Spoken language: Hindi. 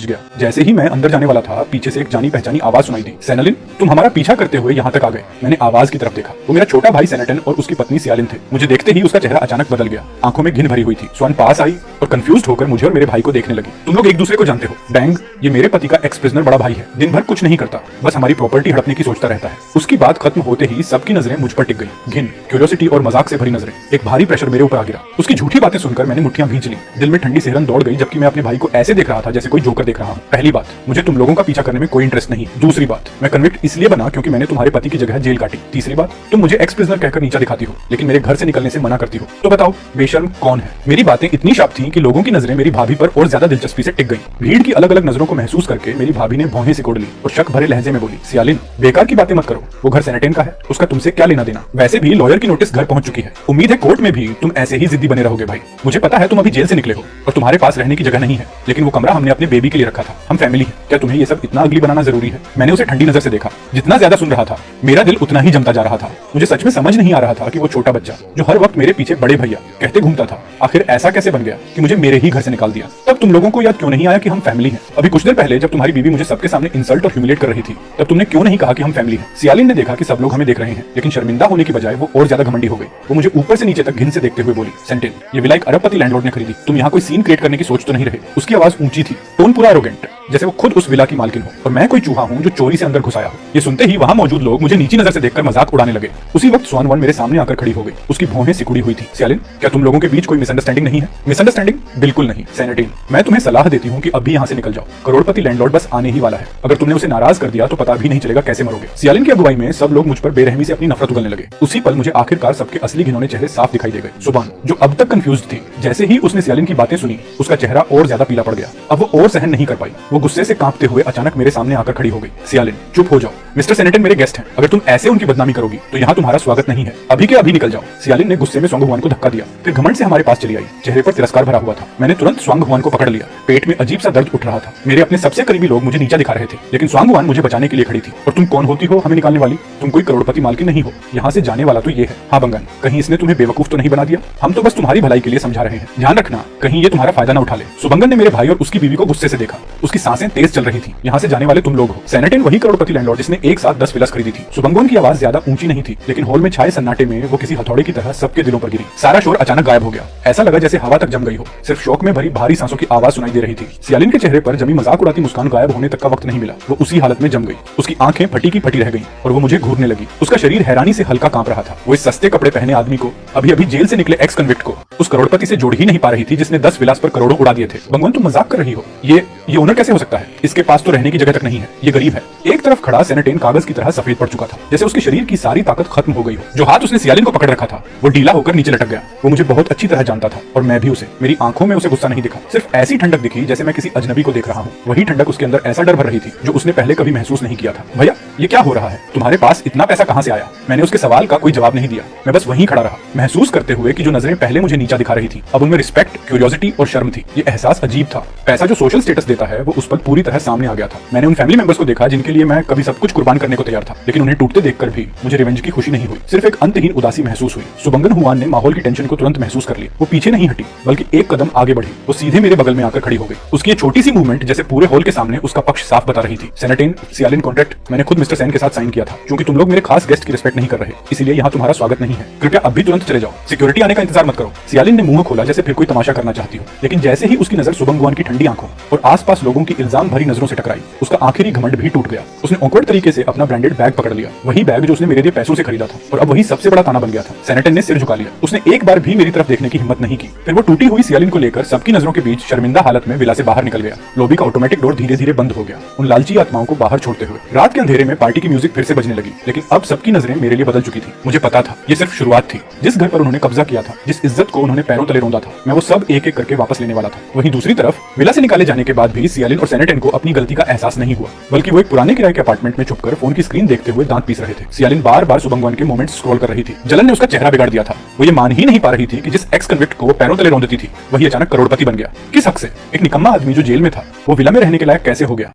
गया। जैसे ही मैं अंदर जाने वाला था, पीछे से एक जानी पहचानी आवाज सुनाई दी। सेनालिन, तुम हमारा पीछा करते हुए यहाँ तक आ गए। मैंने आवाज की तरफ देखा। वो मेरा छोटा भाई सेनेटन और उसकी पत्नी सियालिन थे। मुझे देखते ही उसका चेहरा अचानक बदल गया। आंखों में घिन भरी हुई थी। स्वान पास आई और कंफ्यूज होकर मुझे और मेरे भाई को देखने लगी। तुम लोग एक दूसरे को जानते हो? बैंग, ये मेरे पति का एक्स प्रिजनर बड़ा भाई है। दिन भर कुछ नहीं करता, बस हमारी प्रॉपर्टी हड़पने की सोचता रहता है। उसकी बात खत्म होते ही सबकी नजरें मुझ पर टिक गई। घिन, क्यूरियोसिटी और मजाक से भरी नजरें। एक भारी प्रेशर मेरे ऊपर आ गिरा। उसकी झूठी बातें सुनकर मैंने मुट्ठियां भींच ली। दिल में ठंडी सिहरन दौड़ गई, जबकि मैं अपने भाई को ऐसे देख रहा था जैसे कोई जोकर देख रहा हूं। पहली बात, मुझे तुम लोगों का पीछा करने में कोई इंटरेस्ट नहीं। दूसरी बात, मैं कन्विक्ट इसलिए बना क्योंकि मैंने तुम्हारे पति की जगह जेल काटी। तीसरी बात, तुम मुझे एक्स प्रिजनर कहकर नीचा दिखाती हो, लेकिन मेरे घर से निकलने से मना करती हो। तो बताओ, बेशर्म कौन है? मेरी बातें इतनी शार्प थीं कि लोगों की नजरें मेरी भाभी पर और ज्यादा दिलचस्पी से टिक गईं। भीड़ की अलग अलग नजरों को महसूस करके मेरी भाभी ने भौहें सिकोड़ ली और शक भरे लहजे में बोली, सियालिन, बेकार की बातें मत करो। वो घर सेनेटेन का है, उसका तुमसे क्या लेना देना? वैसे भी लॉयर की नोटिस घर पहुंच चुकी है। उम्मीद है कोर्ट में भी तुम ऐसे ही जिद्दी बने रहोगे। भाई, मुझे पता है तुम अभी जेल से निकले हो और तुम्हारे पास रहने की जगह नहीं है, लेकिन वो कमरा हमने अपने बेबी के लिए रखा था। हम फैमिली है। क्या तुम्हें ये सब इतना अगली बनाना जरूरी है? मैंने उसे ठंडी नजर से देखा। जितना ज्यादा सुन रहा था, मेरा दिल उतना ही जमता जा रहा था। मुझे सच में समझ नहीं आ रहा था कि वो छोटा बच्चा जो हर वक्त मेरे पीछे बड़े भैया कहते घूमता था, आखिर ऐसा कैसे बन गया कि मुझे मेरे ही घर से निकाल दिया। तब तुम लोगों को याद क्यों नहीं आया कि हम फैमिली हैं? अभी कुछ देर पहले जब तुम्हारी बीवी मुझे सबके सामने इंसल्ट और ह्यूमिलेट कर रही थी, तब तुमने क्यों नहीं कहा कि हम फैमिली हैं? सियालिन ने देखा कि सब लोग हमें देख रहे हैं, लेकिन शर्मिंदा होने की बजाय वो और ज्यादा घमंडी हो गई। वो मुझे ऊपर से नीचे तक घिन से देखते हुए बोली, सेंटिन, ये विला एक अरबपति लैंडलॉर्ड ने खरीदी। तुम यहाँ कोई सीन क्रिएट करने की सोच तो नहीं रहे? उसकी आवाज ऊंची थी, टोन पूरा एरोगेंट, जैसे वो खुद उस विला की मालकिन हो और मैं कोई चूहा हूँ जो चोरी से अंदर घुस आया हो। ये सुनते ही वहाँ मौजूद लोग मुझे नीची नजर से देखकर मजाक उड़ाने लगे। उसी वक्त स्वान वन मेरे सामने आकर खड़ी हो गई। उसकी भौहें सिकुड़ी हुई थी। सियालिन, क्या तुम लोगों के बीच कोई मिसअंडरस्टैंडिंग नहीं है? मिसअंडरस्टैंडिंग? बिल्कुल नहीं सेनेटिन, मैं तुम्हें सलाह देती हूँ कि अभी यहाँ से निकल जाओ। करोड़पति लैंडलॉर्ड बस आने ही वाला है। अगर तुमने उसे नाराज कर दिया तो पता भी नहीं चलेगा कैसे मरोगे। सियालिन की अगुवाई में सब लोग मुझ पर बेरहमी से अपनी नफरत उगलने लगे। उसी पल मुझे आखिरकार सबके असली घिनौने चेहरे साफ दिखाई दे गए। सुबान, जो अब तक कंफ्यूज थी, जैसे ही उसने सियालिन की बातें सुनी, उसका चेहरा और ज्यादा पीला पड़ गया। अब वो और सहन नहीं कर पाई। वो गुस्से से कांपते हुए अचानक मेरे सामने आकर खड़ी हो गई। सियालिन, चुप हो जाओ। मिस्टर सेनेटन मेरे गेस्ट हैं। अगर तुम ऐसे उनकी बदनामी करोगी तो यहाँ तुम्हारा स्वागत नहीं है। अभी के अभी निकल जाओ। सियालिन ने गुस्से में स्वांग हुआन को धक्का दिया, फिर घमंड से हमारे पास चली आई। चेहरे पर तिरस्कार भरा हुआ था। मैंने तुरंत स्वांग हुआन को पकड़ लिया। पेट में अजीब सा दर्द उठ रहा था। मेरे अपने सबसे करीबी लोग मुझे नीचा दिखा रहे थे, लेकिन स्वांग हुआन मुझे बचाने के लिए खड़ी थी। और तुम कौन होती हो हमें निकालने वाली? तुम कोई करोड़पति मालकिन नहीं हो। यहाँ से जाने वाला तो ये है। हाँ बंगन, कहीं इसने तुम्हें बेवकूफ तो नहीं बना दिया? हम तो बस तुम्हारी भलाई के लिए समझा रहे हैं। ध्यान रखना, कहीं ये तुम्हारा फायदा न उठा ले। सुबंगन ने मेरे भाई और उसकी बीवी को गुस्से से देखा। उसकी सांसें तेज चल रही थी। यहाँ से जाने वाले तुम लोग हो। सेनेटिन वही करोड़पति लैंडलॉर्ड जिसने एक साथ 10 विलास खरीदी थी। सुबंगन की आवाज ज्यादा ऊंची नहीं थी, लेकिन हॉल में छाए सन्नाटे में वो किसी हथौड़े की तरह सबके दिलों पर गिरी। सारा शोर अचानक गायब हो गया। ऐसा लगा जैसे हवा तक जम गई हो। सिर्फ शौक में भरी भारी सांसों की आवाज सुनाई दे रही थी। सियालिन के चेहरे पर जमी मजाक उड़ाती मुस्कान गायब होने तक का वक्त नहीं मिला। वो उसी हालत में जम गई। उसकी आंखें फटी की फटी रह गईं और वो मुझे घूरने लगी। उसका शरीर हैरानी से हल्का कांप रहा था। वो इस सस्ते कपड़े पहने आदमी को, अभी अभी जेल से निकले एक्स कन्विक्ट को, उस करोड़पति से जोड़ ही नहीं पा रही थी जिसने 10 विलास पर करोड़ों उड़ा दिए थे। भगवान, तुम मजाक कर रही हो? ये ओनर कैसे हो सकता है? इसके पास तो रहने की जगह तक नहीं है। ये गरीब है। एक तरफ खड़ा सेनेटेन कागज की तरह सफेद पड़ चुका था, जैसे उसके शरीर की सारी ताकत खत्म हो गई हो। जो हाथ उसने सियालिन को पकड़ रखा था वो ढीला होकर नीचे लटक गया। वो मुझे बहुत अच्छी तरह जानता था और मैं भी उसे। मेरी आंखों में उसे गुस्सा नहीं दिखा, सिर्फ ऐसी ठंडक दिखी जैसे मैं किसी अजनबी को देख रहा हूँ। वही ठंडक उसके अंदर ऐसा डर भर रही थी जो उसने पहले कभी महसूस नहीं किया था। भैया, ये क्या हो रहा है? तुम्हारे पास इतना पैसा कहाँ से आया? मैंने उसके सवाल का कोई जवाब नहीं दिया। मैं बस वहीं खड़ा रहा, महसूस करते हुए कि जो नजरें पहले मुझे नीचा दिखा रही थी, अब उनमें रिस्पेक्ट, क्यूरियोसिटी और शर्म थी। ये एहसास अजीब था। पैसा जो सोशल स्टेटस देता है वो उस पर पूरी तरह सामने आ गया था। मैंने उन फैमिली मेंबर्स को देखा जिनके लिए मैं कभी सब कुछ कुर्बान करने को तैयार था, लेकिन उन्हें टूटते देखकर भी मुझे रिवेंज की खुशी नहीं हुई, सिर्फ एक अंतहीन उदासी महसूस हुई। सुबंगन हुआन ने माहौल की टेंशन को तुरंत महसूस कर लिया। वो पीछे नहीं हटी, बल्कि एक कदम आगे बढ़ी। वो सीधे मेरे बगल में आकर खड़ी हो गई। उसकी छोटी सी मूवमेंट जैसे पूरे हॉल के सामने उसका पक्ष साफ बता रही थी। सेनेटिन, सियालिन कॉन्ट्रैक्ट मैंने खुद मिस्टर सेन के साथ साइन किया था। क्योंकि तुम लोग मेरे खास गेस्ट की रिस्पेक्ट नहीं कर रहे, इसलिए यहाँ तुम्हारा स्वागत नहीं है। कृपया अभी तुरंत चले जाओ। सिक्योरिटी आने का इंतजार मत करो। सियालिन ने मुंह खोला जैसे फिर कोई तमाशा करना चाहती हो, लेकिन जैसे ही उसकी नजर सुबंगवान की ठंडी आंखों और आसपास लोगों की इल्जाम भरी नजरों से टकराई, उसका आखिरी घमंड भी टूट गया। उसने ऑकवर्ड तरीके से अपना ब्रांडेड बैग पकड़ लिया, वही बैग जो उसने मेरे लिए पैसों से खरीदा था, और अब वही सबसे बड़ा ताना बन गया था। सेनेटन ने सिर झुका लिया। उसने एक बार भी मेरी तरफ देखने की हिम्मत नहीं की। फिर वो टूटी हुई सियालिन को लेकर सबकी नजरों के बीच शर्मिंदा हालत में विला से बाहर निकल गया। लॉबी का ऑटोमेटिक डोर धीरे धीरे बंद हो गया, उन लालची आत्माओं को बाहर छोड़ते हुए। रात के अंधेरे में पार्टी की म्यूजिक फिर से बजने लगी, लेकिन अब सबकी नजरें मेरे लिए बदल चुकी थी। मुझे पता था ये सिर्फ शुरुआत थी। जिस घर पर उन्होंने कब्जा किया था, जिस इज्जत को उन्होंने पैरों तले रौंदा था, मैं वो सब एक एक करके वापस लेने वाला था। वहीं दूसरी तरफ विला से निकाले जाने के बाद भी सियालिन और सेनेटन को अपनी गलती का एहसास नहीं हुआ, बल्कि वो एक पुराने किराए के अपार्टमेंट में छुपकर फोन की स्क्रीन देखते हुए दांत पीस रहे थे। सियालिन बार बार सुबंगवान के मोमेंट्स स्क्रॉल कर रही थी। जलन ने उसका चेहरा बिगाड़ दिया था। वो ये मान ही नहीं पा रही थी कि जिस एक्स कन्विक्ट को वो पैरों तले रौंदती थी, वही अचानक करोड़पति बन गया। किस हक से? एक निकम्मा आदमी जो जेल में था, वो विला में रहने के लायक कैसे हो गया?